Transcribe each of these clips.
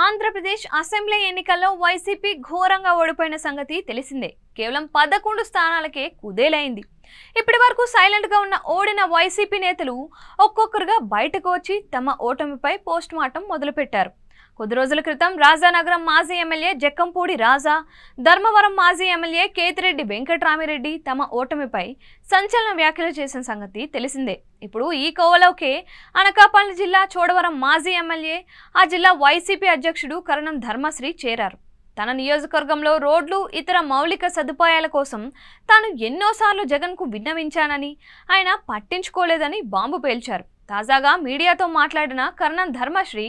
Andhra Pradesh assembly ఎన్నికల్లో YCP ఘోరంగా ఓడిపోయిన సంగతి తెలిసిందే. కేవలం 11 స్థానాలకే కుదేలైంది. ఇప్పటి వరకు సైలెంట్ గా ఉన్న ఓడిన వైసీపీ నేతలు ఒక్కొక్కరుగా బయటకు వచ్చి తమ ఓటమిపై పోస్ట్ మార్టం మొదలుపెట్టారు. కొద్ది రోజుల క్రితం రాజానగరం మాజీ ఎమ్మెల్యే జక్కంపూడి రాజా, ధర్మవరం మాజీ ఎమ్మెల్యే కేతిరెడ్డి వెంకట్రామిరెడ్డి తమ ఓటమిపై సంచలన వ్యాఖ్యలు చేసిన సంగతి తెలిసిందే. ఇప్పుడు ఈ కోవలోకే అనకాపల్లి జిల్లా చోడవరం మాజీ ఎమ్మెల్యే, ఆ జిల్లా వైసీపీ అధ్యక్షుడు కరణం ధర్మశ్రీ చేరారు. తన నియోజకవర్గంలో రోడ్లు, ఇతర మౌలిక సదుపాయాల కోసం తాను ఎన్నోసార్లు జగన్కు విన్నవించానని, ఆయన పట్టించుకోలేదని బాంబు పేల్చారు. తాజాగా మీడియాతో మాట్లాడిన కరణం ధర్మశ్రీ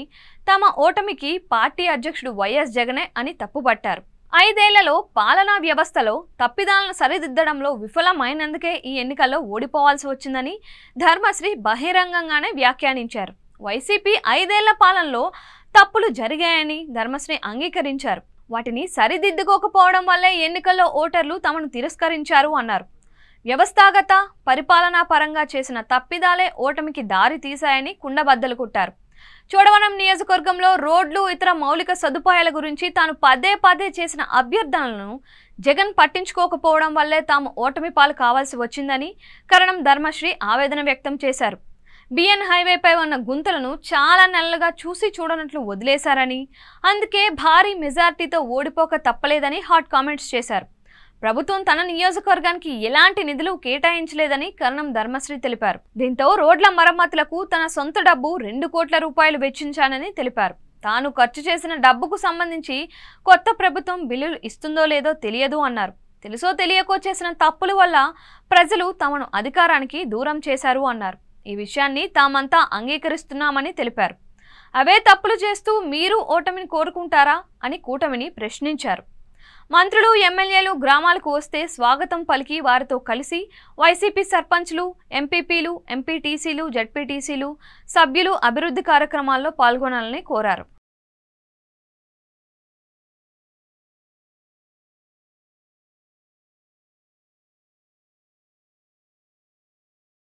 తమ ఓటమికి పార్టీ అధ్యక్షుడు వైఎస్ జగనే అని తప్పుపట్టారు. 5 ఏళ్లలో పాలనా వ్యవస్థలో తప్పిదాలను సరిదిద్దడంలో విఫలమైనందుకే ఈ ఎన్నికల్లో ఓడిపోవాల్సి వచ్చిందని ధర్మశ్రీ బహిరంగంగానే వ్యాఖ్యానించారు. వైసీపీ 5 ఏళ్ల పాలనలో తప్పులు జరిగాయని ధర్మశ్రీ అంగీకరించారు. వాటిని సరిదిద్దుకోకపోవడం వల్లే ఎన్నికల్లో ఓటర్లు తమను తిరస్కరించారు అన్నారు. వ్యవస్థాగత పరిపాలనా పరంగా చేసిన తప్పిదాలే ఓటమికి దారి తీశాయని కుండబద్దలు కొట్టారు. చోడవరం నియోజకవర్గంలో రోడ్లు, ఇతర మౌలిక సదుపాయాల గురించి తాను పదే చేసిన అభ్యర్థనలను జగన్ పట్టించుకోకపోవడం వల్లే తాము ఓటమి పాలు కావాల్సి వచ్చిందని కరణం ధర్మశ్రీ ఆవేదన వ్యక్తం చేశారు. బిఎన్ హైవేపై ఉన్న గుంతలను చాలా నెలలుగా చూడనట్లు వదిలేశారని, అందుకే భారీ మెజార్టీతో ఓడిపోక తప్పలేదని హాట్ కామెంట్స్ చేశారు. ప్రభుత్వం తన నియోజకవర్గానికి ఎలాంటి నిధులు కేటాయించలేదని కరణం ధర్మశ్రీ తెలిపారు. దీంతో రోడ్ల మరమ్మతులకు తన సొంత డబ్బు 2 కోట్ల రూపాయలు వెచ్చించానని తెలిపారు. తాను ఖర్చు చేసిన డబ్బుకు సంబంధించి కొత్త ప్రభుత్వం బిల్లులు ఇస్తుందో లేదో తెలియదు అన్నారు. తెలుసో తెలియకో చేసిన తప్పుల వల్ల ప్రజలు తమను అధికారానికి దూరం చేశారు అన్నారు. ఈ విషయాన్ని తామంతా అంగీకరిస్తున్నామని తెలిపారు. అవే తప్పులు చేస్తూ మీరు ఓటమిని కోరుకుంటారా అని కూటమిని ప్రశ్నించారు. మంత్రులు, ఎమ్మెల్యేలు గ్రామాలకు వస్తే స్వాగతం పలికి వారితో కలిసి వైసీపీ సర్పంచ్లు, ఎంపీపీలు, ఎంపీటీసీలు, జడ్పీటీసీలు సభ్యులు అభివృద్ధి కార్యక్రమాల్లో పాల్గొనాలని కోరారు.